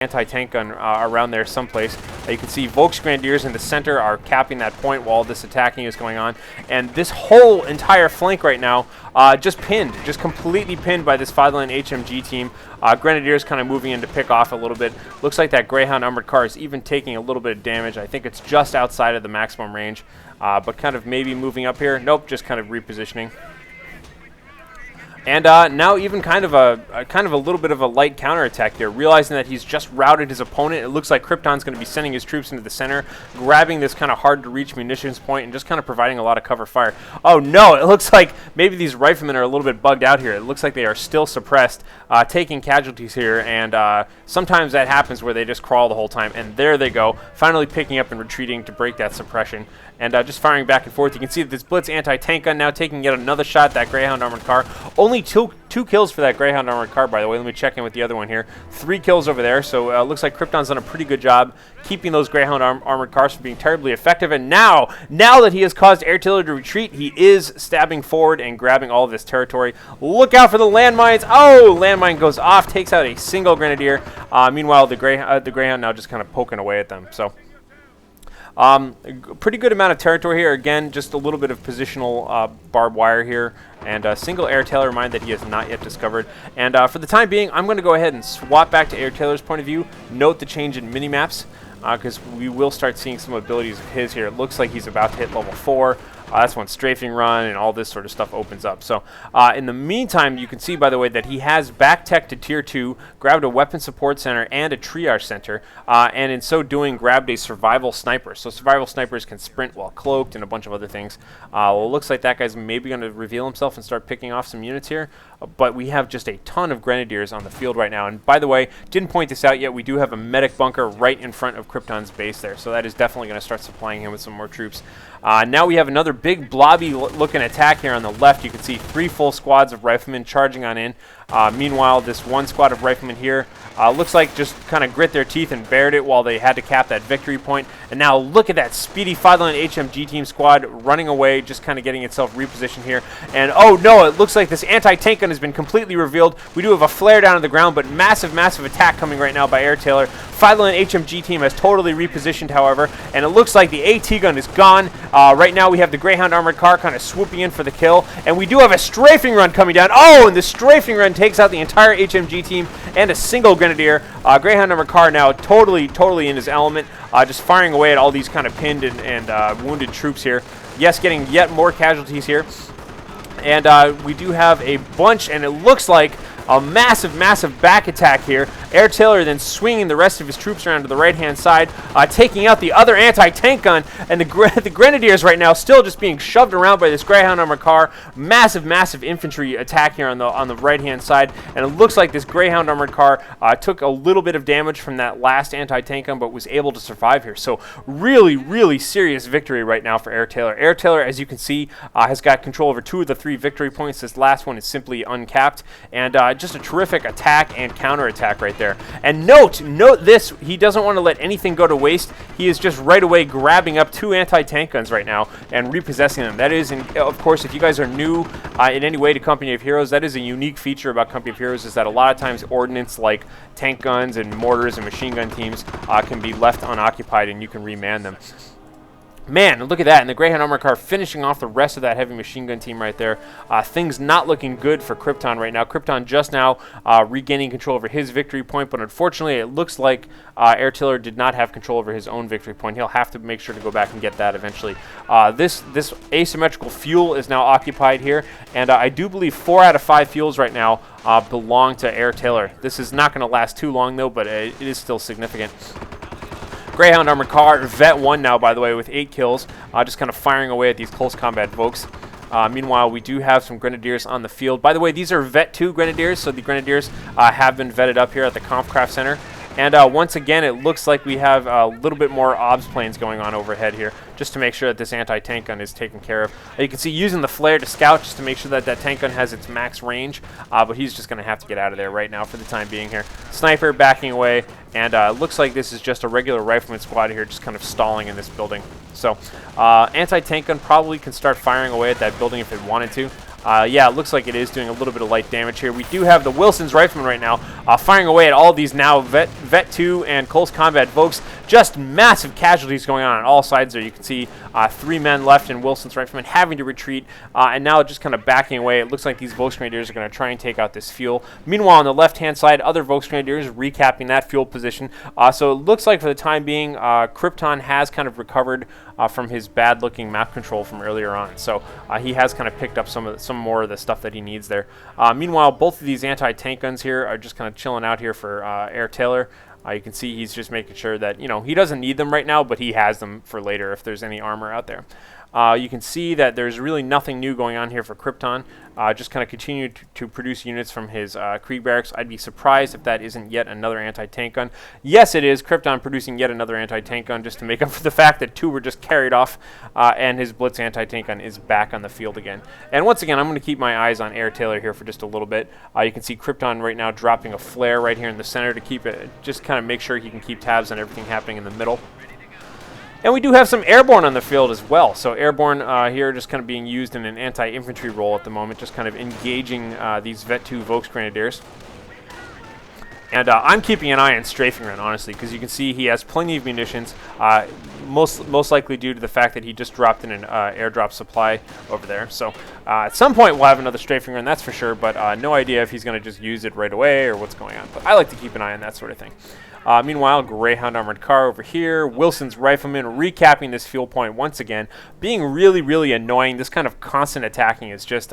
anti-tank gun around there someplace. You can see Volk's Grenadiers in the center are capping that point while this attacking is going on. And this whole entire flank right now just completely pinned by this 5-line HMG team. Grenadiers kind of moving in to pick off a little bit. Looks like that Greyhound armored car is even taking a little bit of damage. I think it's just outside of the maximum range, but kind of maybe moving up here. Nope, just kind of repositioning. And now even kind of a little bit of a light counterattack here, realizing that he's just routed his opponent. It looks like CryptoN's going to be sending his troops into the center, grabbing this kind of hard-to-reach munitions point, and just kind of providing a lot of cover fire. Oh no, it looks like maybe these riflemen are a little bit bugged out here. It looks like they are still suppressed, taking casualties here, and sometimes that happens where they just crawl the whole time. And there they go, finally picking up and retreating to break that suppression. And just firing back and forth. You can see that this Blitz anti-tank gun now taking yet another shot at that Greyhound armored car. Only two kills for that Greyhound armored car, by the way. Let me check in with the other one here. 3 kills over there, so looks like CryptoN's done a pretty good job keeping those Greyhound armored cars from being terribly effective. And now that he has caused AirTaylor to retreat, he is stabbing forward and grabbing all of this territory. Look out for the landmines. Oh, landmine goes off, takes out a single Grenadier. Meanwhile, the Greyhound now just kind of poking away at them. So pretty good amount of territory here. Again, just a little bit of positional barbed wire here, and a single AirTaylor mine that he has not yet discovered. And for the time being, I'm going to go ahead and swap back to AirTaylor's point of view. Note the change in minimaps, because we will start seeing some abilities of his here. It looks like he's about to hit level 4. That's when strafing run and all this sort of stuff opens up. So in the meantime, you can see, by the way, that he has back tech to tier 2, grabbed a weapon support center and a triage center, and in so doing grabbed a survival sniper. So survival snipers can sprint while cloaked and a bunch of other things. Well, it looks like that guy's maybe going to reveal himself and start picking off some units here. But we have just a ton of Grenadiers on the field right now. And by the way, didn't point this out yet, we do have a medic bunker right in front of CryptoN's base there. So that is definitely going to start supplying him with some more troops. Now we have another big blobby looking attack here on the left. You can see 3 full squads of riflemen charging on in. Meanwhile, this one squad of riflemen here looks like just kind of grit their teeth and bared it while they had to cap that victory point. And now look at that speedy 5-line HMG team squad running away, just kind of getting itself repositioned here. And oh no, it looks like this anti-tank gun has been completely revealed. We do have a flare down on the ground, but massive attack coming right now by AirTaylor. 5-line HMG team has totally repositioned, however, and it looks like the AT gun is gone. Right now we have the Greyhound armored car kind of swooping in for the kill, and we do have a strafing run coming down. Oh, and the strafing run takes out the entire HMG team and a single Grenadier. Greyhound armored car now totally in his element, just firing away at all these kind of pinned and wounded troops here. Yes, getting yet more casualties here. And we do have a bunch, and it looks like a massive back attack here. AirTaylor then swinging the rest of his troops around to the right-hand side, taking out the other anti-tank gun, and the Grenadiers right now still just being shoved around by this Greyhound armored car. Massive infantry attack here on the right-hand side, and it looks like this Greyhound armored car took a little bit of damage from that last anti-tank gun, but was able to survive here. So really serious victory right now for AirTaylor. AirTaylor, as you can see, has got control over 2 of the 3 victory points. This last one is simply uncapped, and just a terrific attack and counterattack right there. And note this, he doesn't want to let anything go to waste. He is just right away grabbing up 2 anti-tank guns right now and repossessing them. That is, of course, if you guys are new in any way to Company of Heroes, that is a unique feature about Company of Heroes, is that a lot of times ordnance like tank guns and mortars and machine gun teams can be left unoccupied and you can reman them. Man, look at that, and the Greyhound armored car finishing off the rest of that heavy machine gun team right there. Things not looking good for CryptoN right now. CryptoN just now regaining control over his victory point, but unfortunately it looks like AirTaylor did not have control over his own victory point. He'll have to make sure to go back and get that eventually. This asymmetrical fuel is now occupied here, and I do believe 4 out of 5 fuels right now belong to AirTaylor. This is not going to last too long though, but it is still significant. Greyhound armored car, Vet 1 now, by the way, with 8 kills, just kind of firing away at these close combat Volks. Meanwhile, we do have some Grenadiers on the field. By the way, these are Vet 2 Grenadiers, so the Grenadiers have been vetted up here at the Kampfkraft Center. And once again, it looks like we have a little bit more OBS planes going on overhead here, just to make sure that this anti-tank gun is taken care of. You can see using the flare to scout just to make sure that that tank gun has its max range, but he's just going to have to get out of there right now for the time being here. Sniper backing away, and it looks like this is just a regular rifleman squad here, just kind of stalling in this building. So anti-tank gun probably can start firing away at that building if it wanted to. Yeah, it looks like it is doing a little bit of light damage here. We do have the Wilson's Rifleman right now firing away at all these now Vet 2 and Close Combat Volks. Just massive casualties going on all sides there. You can see 3 men left in Wilson's Rifleman having to retreat, and now just kind of backing away. It looks like these Volksgrenadiers are going to try and take out this fuel. Meanwhile, on the left-hand side, other Volksgrenadiers recapping that fuel position. So it looks like for the time being, CryptoN has kind of recovered from his bad-looking map control from earlier on. So he has kind of picked up some more of the stuff that he needs there. Meanwhile, both of these anti-tank guns here are just kind of chilling out here for AirTaylor. You can see he's just making sure that, he doesn't need them right now, but he has them for later if there's any armor out there. You can see that there's really nothing new going on here for CryptoN. Just kind of continue to produce units from his Krieg barracks. I'd be surprised if that isn't yet another anti-tank gun. Yes, it is. CryptoN producing yet another anti-tank gun just to make up for the fact that 2 were just carried off, and his Blitz anti-tank gun is back on the field again. And once again, I'm going to keep my eyes on AirTaylor here for just a little bit. You can see CryptoN right now dropping a flare right here in the center to keep it, just kind of make sure he can keep tabs on everything happening in the middle. And we do have some airborne on the field as well. So airborne here just kind of being used in an anti-infantry role at the moment, just kind of engaging these Vet 2 Volksgrenadiers. And I'm keeping an eye on Strafing Run, honestly, because you can see he has plenty of munitions, most likely due to the fact that he just dropped in an airdrop supply over there. So at some point we'll have another Strafing Run, that's for sure, but no idea if he's going to just use it right away or what's going on. But I like to keep an eye on that sort of thing. Meanwhile, Greyhound armored car over here. Wilson's Rifleman recapping this fuel point once again, being really, really annoying. This kind of constant attacking is just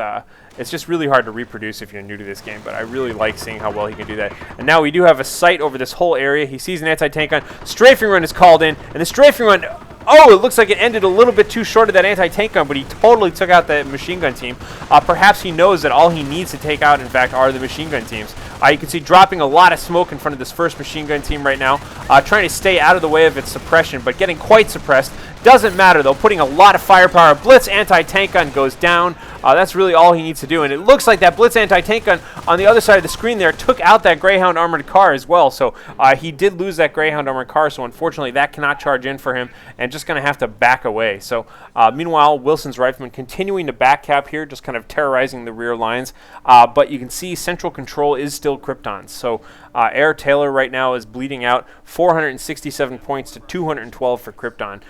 it's just really hard to reproduce if you're new to this game, but I really like seeing how well he can do that. And now we do have a sight over this whole area. He sees an anti-tank gun. Strafing Run is called in, and the Strafing Run, oh, it looks like it ended a little bit too short of that anti-tank gun, but he totally took out the machine gun team. Perhaps he knows that all he needs to take out, in fact, are the machine gun teams. You can see dropping a lot of smoke in front of this first machine gun team right now, trying to stay out of the way of its suppression, but getting quite suppressed. Doesn't matter, though, putting a lot of firepower. Blitz anti-tank gun goes down. That's really all he needs to do, and it looks like that Blitz anti-tank gun on the other side of the screen there took out that Greyhound armored car as well, so he did lose that Greyhound armored car, so unfortunately that cannot charge in for him, and just going to have to back away. So meanwhile, Wilson's Rifleman continuing to back cap here, just kind of terrorizing the rear lines, but you can see central control is still CryptoN's. So AirTaylor right now is bleeding out 467 points to 212 for CryptoN.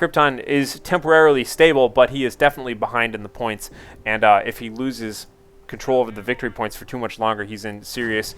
CryptoN is temporarily stable, but he is definitely behind in the points, and if he loses control over the victory points for too much longer, he's in serious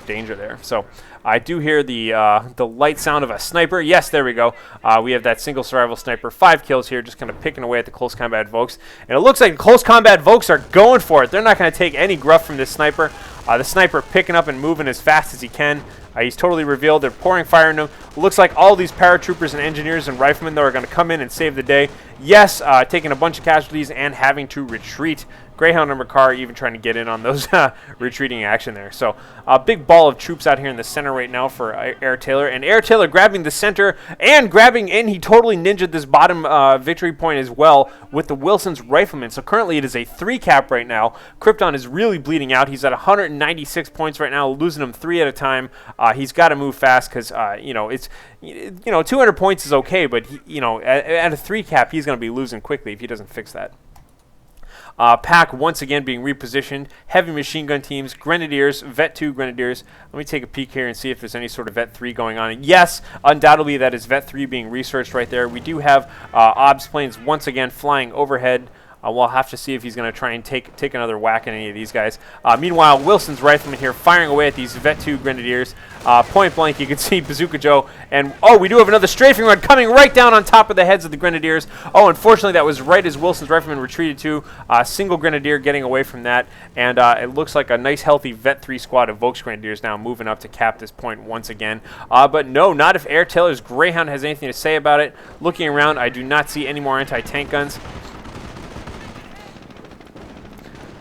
danger there. So I do hear the light sound of a sniper. Yes, there we go. We have that single survival sniper, 5 kills here, just kind of picking away at the close combat Volks. And it looks like the close combat Volks are going for it. They're not going to take any gruff from this sniper. The sniper picking up and moving as fast as he can. He's totally revealed. They're pouring fire into him. Looks like all these paratroopers and engineers and riflemen that are going to come in and save the day. Yes, taking a bunch of casualties and having to retreat. Greyhound armored car even trying to get in on those retreating action there. So a big ball of troops out here in the center right now for AirTaylor. And AirTaylor grabbing the center and grabbing in. He totally ninja'd this bottom victory point as well with the Wilson's Rifleman. So currently it is a 3 cap right now. CryptoN is really bleeding out. He's at 196 points right now, losing them 3 at a time. He's got to move fast because, it's 200 points is okay, but, at a 3 cap, he's going to be losing quickly if he doesn't fix that. Pack once again being repositioned. Heavy machine gun teams, Grenadiers, Vet 2 Grenadiers. Let me take a peek here and see if there's any sort of Vet 3 going on. And yes, undoubtedly that is Vet 3 being researched right there. We do have OBS planes once again flying overhead. We'll have to see if he's going to try and take another whack at any of these guys. Meanwhile, Wilson's Rifleman here firing away at these Vet 2 Grenadiers. Point blank, you can see Bazooka Joe. And, oh, we do have another strafing run coming right down on top of the heads of the Grenadiers. Oh, unfortunately, that was right as Wilson's Rifleman retreated to. Single Grenadier getting away from that. And it looks like a nice, healthy Vet 3 squad of Volksgrenadiers now moving up to cap this point once again. But no, not if AirTaylor's Greyhound has anything to say about it. Looking around, I do not see any more anti-tank guns.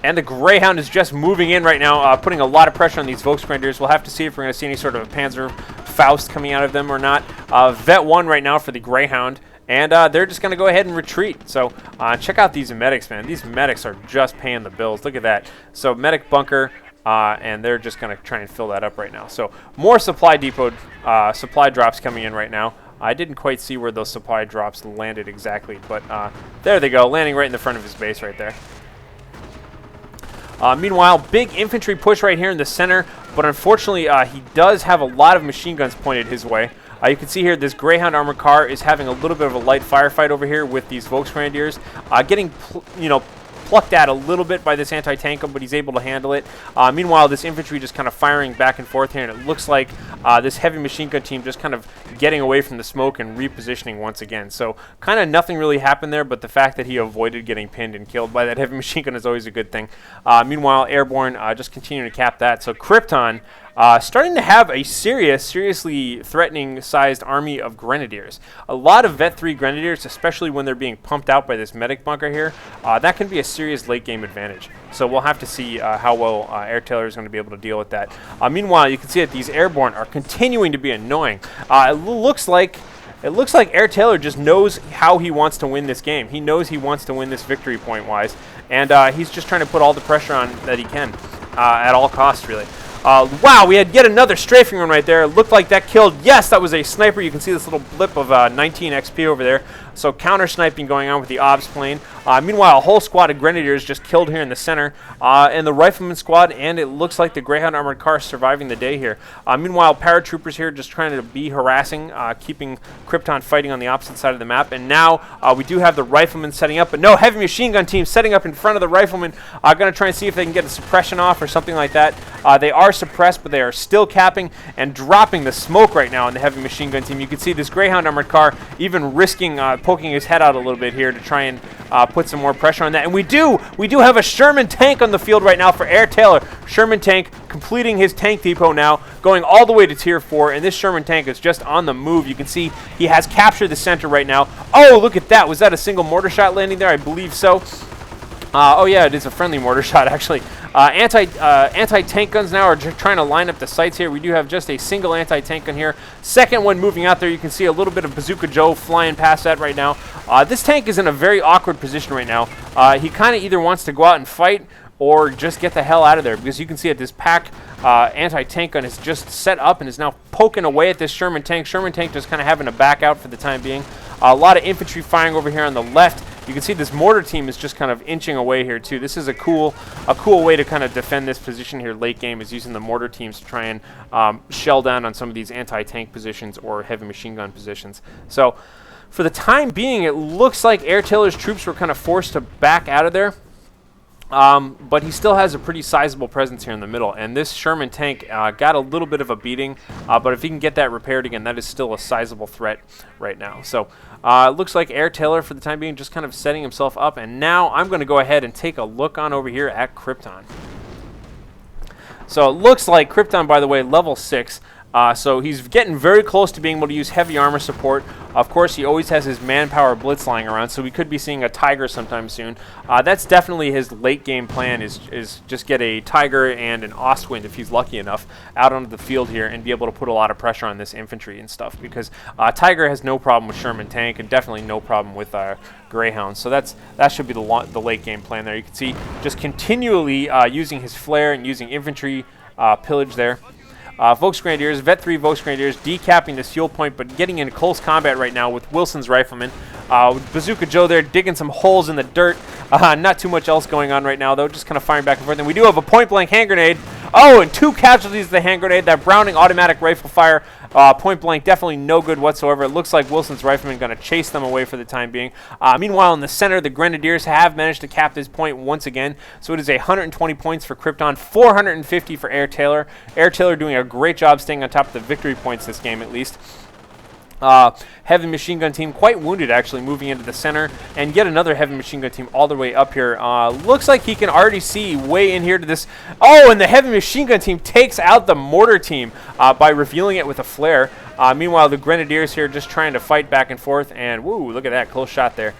And the Greyhound is just moving in right now, putting a lot of pressure on these Volksgrenadiers. We'll have to see if we're going to see any sort of a Panzer Faust coming out of them or not. Vet 1 right now for the Greyhound. And they're just going to go ahead and retreat. So check out these medics, man. These medics are just paying the bills. Look at that. So medic bunker, and they're just going to try and fill that up right now. So more supply depot, supply drops coming in right now. I didn't quite see where those supply drops landed exactly, but there they go, landing right in the front of his base right there. Meanwhile, big infantry push right here in the center, but unfortunately he does have a lot of machine guns pointed his way. You can see here this Greyhound armored car is having a little bit of a light firefight over here with these Volksgrenadiers, getting plucked at a little bit by this anti-tank, but he's able to handle it. Meanwhile, this infantry just kind of firing back and forth here, and it looks like this heavy machine gun team just kind of getting away from the smoke and repositioning once again. So kind of nothing really happened there, but the fact that he avoided getting pinned and killed by that heavy machine gun is always a good thing. Meanwhile, Airborne just continuing to cap that. So CryptoN starting to have a seriously threatening-sized army of Grenadiers. A lot of Vet 3 Grenadiers, especially when they're being pumped out by this medic bunker here, that can be a serious late-game advantage. So we'll have to see how well AirTaylor is going to be able to deal with that. Meanwhile, you can see that these Airborne are continuing to be annoying. It looks like AirTaylor just knows how he wants to win this game. He knows he wants to win this victory point-wise, and he's just trying to put all the pressure on that he can at all costs, really. Wow, we had yet another strafing run right there. It looked like that killed. Yes, that was a sniper. You can see this little blip of 19 XP over there. So counter-sniping going on with the OBS plane. Meanwhile, a whole squad of Grenadiers just killed here in the center. And the Rifleman squad, and it looks like the Greyhound armored car surviving the day here. Meanwhile, paratroopers here just trying to be harassing, keeping CryptoN fighting on the opposite side of the map. And now we do have the Riflemen setting up, but no, heavy machine gun team setting up in front of the Riflemen. Going to try and see if they can get a suppression off or something like that. They are suppressed, but they are still capping and dropping the smoke right now on the heavy machine gun team. You can see this Greyhound armored car even risking poking his head out a little bit here to try and put some more pressure on that. And we do have a Sherman tank on the field right now for AirTaylor. Sherman tank completing his tank depot now, going all the way to tier 4, and this Sherman tank is just on the move. You can see he has captured the center right now. Oh, look at that. Was that a single mortar shot landing there? I believe so. Oh yeah, it is a friendly mortar shot actually. Anti-tank guns now are trying to line up the sights here. We do have just a single anti-tank gun here. Second one moving out there. You can see a little bit of Bazooka Joe flying past that right now. This tank is in a very awkward position right now. He kind of either wants to go out and fight or just get the hell out of there, because you can see that this pack anti-tank gun is just set up and is now poking away at this Sherman tank. Sherman tank just kind of having to back out for the time being. A lot of infantry firing over here on the left. You can see this mortar team is just kind of inching away here too. This is a cool way to kind of defend this position here late game, is using the mortar teams to try and shell down on some of these anti-tank positions or heavy machine gun positions. So for the time being, it looks like AirTaylor's troops were kind of forced to back out of there. But he still has a pretty sizable presence here in the middle, and this Sherman tank got a little bit of a beating, but if he can get that repaired again, that is still a sizable threat right now. So it looks like AirTaylor for the time being just kind of setting himself up, and now I'm going to go ahead and take a look on over here at CryptoN. So it looks like CryptoN, by the way, level 6. So he's getting very close to being able to use heavy armor support. Of course, he always has his manpower blitz lying around, so we could be seeing a Tiger sometime soon. That's definitely his late game plan, is just get a Tiger and an Ostwind, if he's lucky enough, out onto the field here and be able to put a lot of pressure on this infantry and stuff, because Tiger has no problem with Sherman tank and definitely no problem with Greyhound. So that should be the late game plan there. You can see just continually using his flare and using infantry pillage there. Volksgrenadiers, Vet 3 Volksgrenadiers, decapping this fuel point, but getting in close combat right now with Wilson's Riflemen. Bazooka Joe there digging some holes in the dirt. Not too much else going on right now, though, just kind of firing back and forth. And we do have a point-blank hand grenade. Oh, and 2 casualties of the hand grenade. That Browning automatic rifle fire, point-blank, definitely no good whatsoever. It looks like Wilson's Riflemen going to chase them away for the time being. Meanwhile, in the center, the Grenadiers have managed to cap this point once again. So it is 120 points for CryptoN, 450 for AirTaylor. AirTaylor doing a great job staying on top of the victory points this game, at least. Heavy machine gun team quite wounded, actually, moving into the center, and yet another heavy machine gun team all the way up here. Looks like he can already see way in here to this. Oh, and the heavy machine gun team takes out the mortar team by revealing it with a flare. Meanwhile, the Grenadiers here just trying to fight back and forth, and woo, look at that close shot there.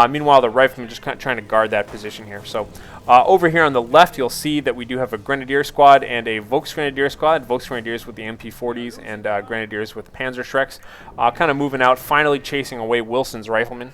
Meanwhile, the Riflemen just kind of trying to guard that position here. So over here on the left, you'll see that we do have a Grenadier squad and a Volksgrenadier squad. Volksgrenadiers with the MP40s and Grenadiers with Panzer Shreks. Kind of moving out, finally chasing away Wilson's Riflemen.